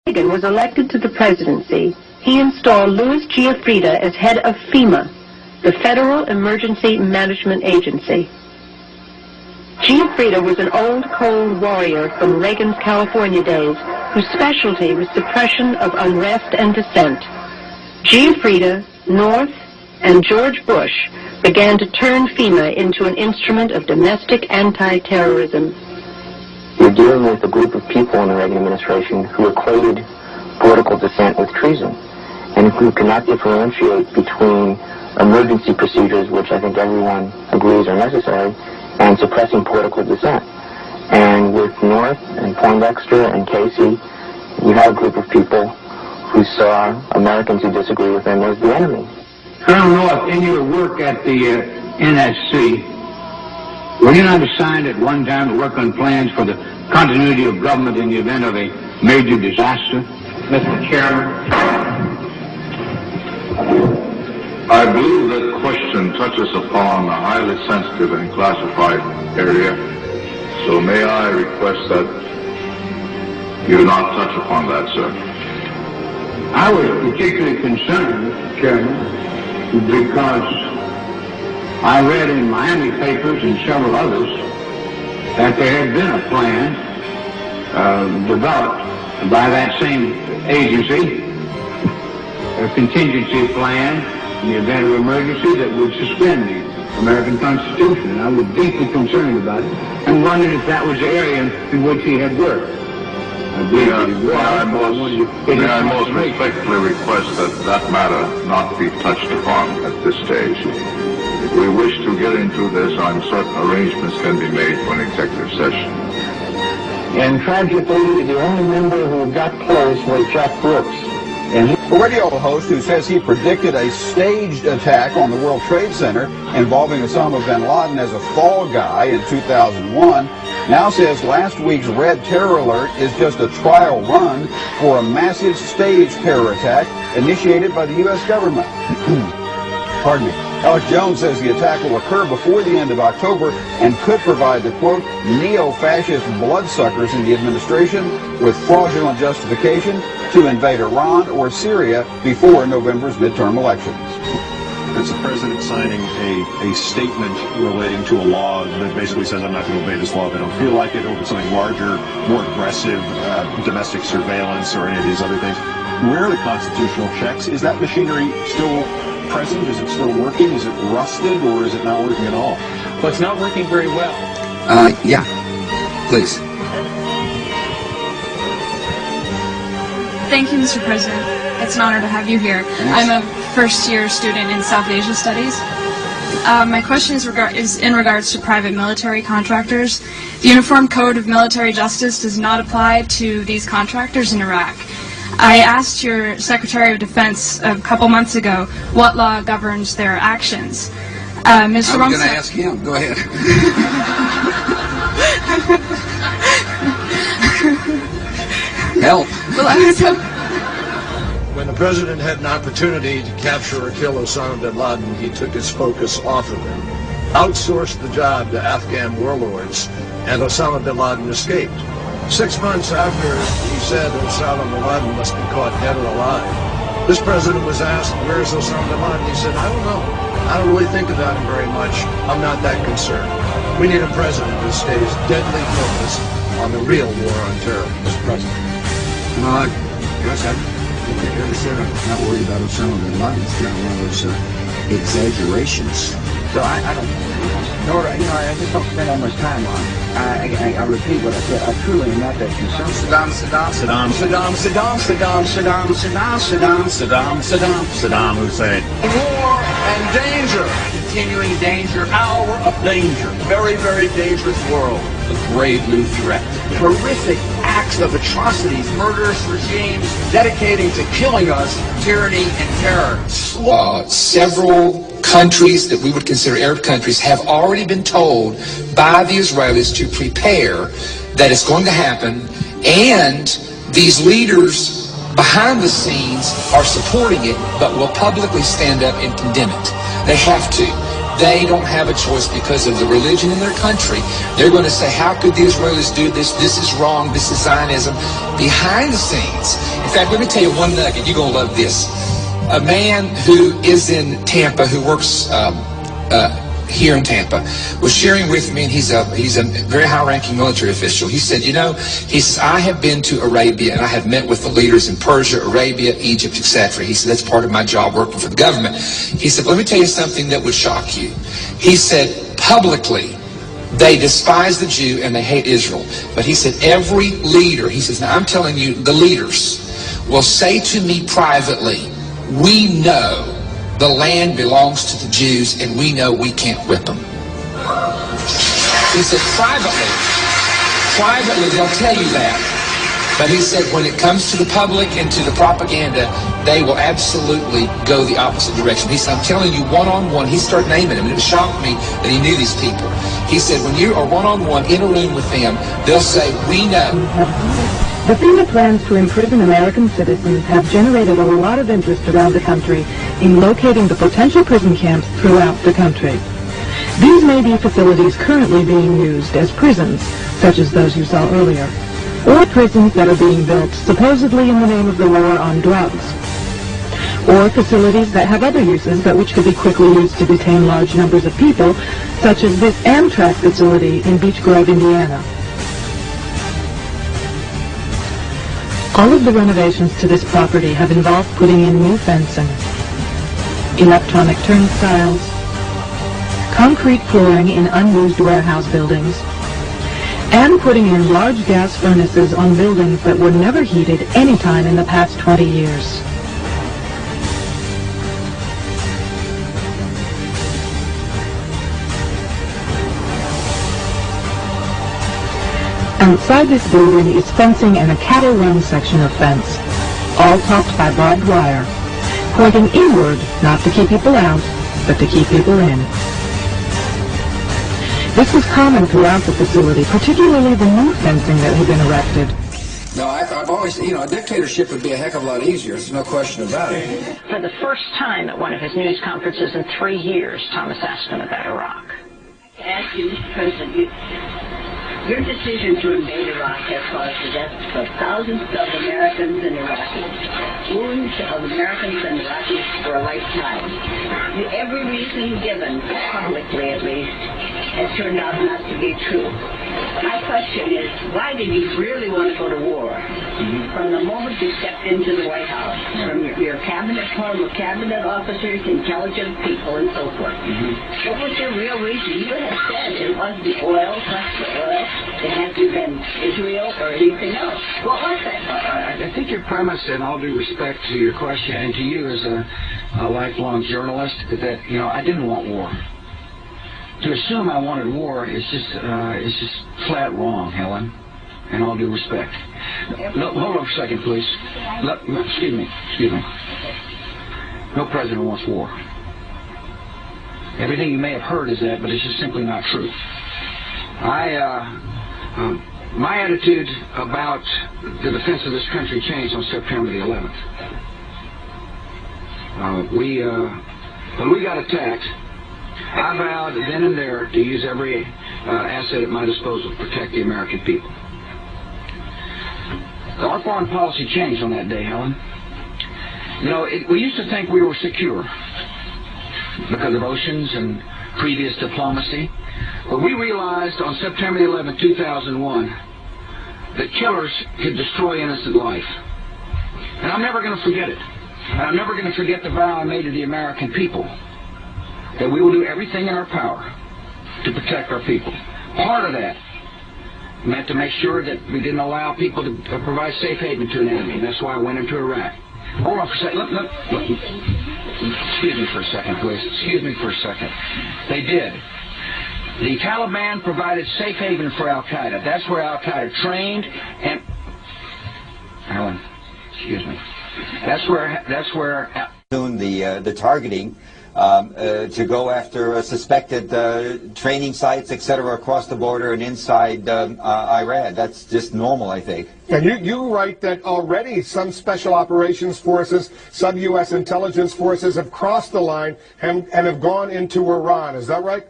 Reagan was elected to the presidency, he installed Louis Giuffrida as head of FEMA, the Federal Emergency Management Agency. Giuffrida was an old cold warrior from Reagan's California days whose specialty was suppression of unrest and dissent. Giuffrida, North, and George Bush began to turn FEMA into an instrument of domestic anti-terrorism. You're dealing with a group of people in the Reagan administration who equated political dissent with treason, and who cannot differentiate between emergency procedures, which I think everyone agrees are necessary, and suppressing political dissent. And with North and Poindexter and Casey, you have a group of people who saw Americans who disagree with them as the enemy. Colonel North, in your work at the NSC, were you not assigned at one time to work on plans for the continuity of government in the event of a major disaster? Mr. Chairman. I believe that question touches upon a highly sensitive and classified area, so may I request that you not touch upon that, sir. I was particularly concerned, Mr. Chairman, because I read in Miami papers and several others that there had been a plan developed by that same agency, a contingency plan in the event of emergency that would suspend the American Constitution. And I was deeply concerned about it and wondered if that was the area in which he had worked. May I most respectfully request that that matter not be touched upon at this stage. If we wish to get into this, I'm certain arrangements can be made for an executive session. And tragically, the only member who got close was Jack Brooks. A radio host who says he predicted a staged attack on the World Trade Center involving Osama bin Laden as a fall guy in 2001 now says last week's Red Terror Alert is just a trial run for a massive staged terror attack initiated by the U.S. government. Pardon me. Alex Jones says the attack will occur before the end of October and could provide the, quote, neo-fascist bloodsuckers in the administration with fraudulent justification to invade Iran or Syria before November's midterm elections. It's the president signing a statement relating to a law that basically says I'm not going to obey this law if I don't feel like it, over something larger, more aggressive, domestic surveillance or any of these other things. Where are the constitutional checks? Is that machinery still present? Is it still working? Is it rusted, or is it not working at all? Well, it's not working very well. Yeah, please. Thank you, Mr. President. It's an honor to have you here. I'm a first-year student in South Asia Studies. My question is in regards to private military contractors. The Uniform Code of Military Justice does not apply to these contractors in Iraq. I asked your Secretary of Defense a couple months ago what law governs their actions. Mr. I'm going to ask him. Go ahead. Help. When the president had an opportunity to capture or kill Osama bin Laden, he took his focus off of him, outsourced the job to Afghan warlords, and Osama bin Laden escaped. 6 months after he said Osama bin Laden must be caught dead or alive, this president was asked, where's Osama bin Laden? He said, I don't know. I don't really think about him very much. I'm not that concerned. We need a president who stays deadly focused on the real war on terror, Mr. President. Well, yes, I said I'm not worried about Osama bin Laden. It's kind of one of those exaggerations. So I don't, nor, I just don't spend that much time on it. I repeat what I said. I truly am not that concerned. Saddam Hussein. War and danger. Continuing danger, hour of danger. Very, very dangerous world. A grave new threat. Horrific acts of atrocities, murderous regimes dedicating to killing us, tyranny and terror. Several countries that we would consider Arab countries have already been told by the Israelis to prepare that it's going to happen, and these leaders behind the scenes are supporting it, but will publicly stand up and condemn it. They have to. they don't have a choice because of the religion in their country. They're going to say, how could the Israelis do this? This is wrong. This is Zionism. Behind the scenes, in fact, let me tell you one nugget. You're going to love this. A man who is in Tampa, who works here in Tampa, was sharing with me, and he's a very high-ranking military official. He said, he says, I have been to Arabia, and I have met with the leaders in Persia, Arabia, Egypt, etc. He said, that's part of my job working for the government. He said, let me tell you something that would shock you. He said, publicly, they despise the Jew and they hate Israel. But he said, every leader, he says, now I'm telling you, the leaders will say to me privately, we know the land belongs to the Jews, and we know we can't whip them. He said, privately, they'll tell you that. But he said, when it comes to the public and to the propaganda, they will absolutely go the opposite direction. He said, I'm telling you, one-on-one, he started naming them, and it shocked me that he knew these people. He said, when you are one-on-one in a room with them, they'll say, we know. The FEMA plans to imprison American citizens have generated a lot of interest around the country in locating the potential prison camps throughout the country. These may be facilities currently being used as prisons, such as those you saw earlier, or prisons that are being built supposedly in the name of the war on drugs, or facilities that have other uses but which could be quickly used to detain large numbers of people, such as this Amtrak facility in Beech Grove, Indiana. All of the renovations to this property have involved putting in new fencing, electronic turnstiles, concrete flooring in unused warehouse buildings, and putting in large gas furnaces on buildings that were never heated any time in the past 20 years. Outside this building is fencing and a cattle run section of fence, all topped by barbed wire, pointing inward, not to keep people out, but to keep people in. This was common throughout the facility, particularly the new fencing that had been erected. No, I've always, a dictatorship would be a heck of a lot easier. There's no question about it. For the first time at one of his news conferences in 3 years, Thomas asked him about Iraq. Ask you, Mr. President, your decision to invade Iraq has caused the deaths of thousands of Americans and Iraqis, wounds of Americans and Iraqis for a lifetime. Every reason given, publicly at least, has turned out not to be true. My question is, why did you really want to go to war? From the moment you stepped into the White House, from your cabinet, former cabinet officers, intelligent people, and so forth. What was your real reason? You have said it was the oil, plus the oil. It hasn't been Israel or anything else. What was that? I think your premise, and all due respect to your question and to you as a lifelong journalist, is that I didn't want war. To assume I wanted war is just flat wrong, Helen. And all due respect. No, hold on for a second, please. Excuse me. No president wants war. Everything you may have heard is that, but it's just simply not true. My attitude about the defense of this country changed on September the 11th. When we got attacked, I vowed then and there to use every asset at my disposal to protect the American people. Our foreign policy changed on that day, Helen. We used to think we were secure because of oceans and previous diplomacy. But we realized on September 11, 2001, that killers could destroy innocent life. And I'm never going to forget it. And I'm never going to forget the vow I made to the American people, that we will do everything in our power to protect our people. Part of that meant to make sure that we didn't allow people to provide safe haven to an enemy. That's why I went into Iraq. Hold on for a second. Look. Excuse me for a second, please. Excuse me for a second. They did. The Taliban provided safe haven for Al-Qaeda. That's where Al-Qaeda trained and... Alan, excuse me. That's where the targeting to go after suspected training sites, etc., across the border and inside Iran. That's just normal, I think. And you write that already some special operations forces, some U.S. intelligence forces have crossed the line and have gone into Iran. Is that right?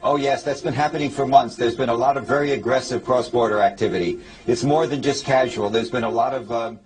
Oh, yes, that's been happening for months. There's been a lot of very aggressive cross-border activity. It's more than just casual. There's been a lot of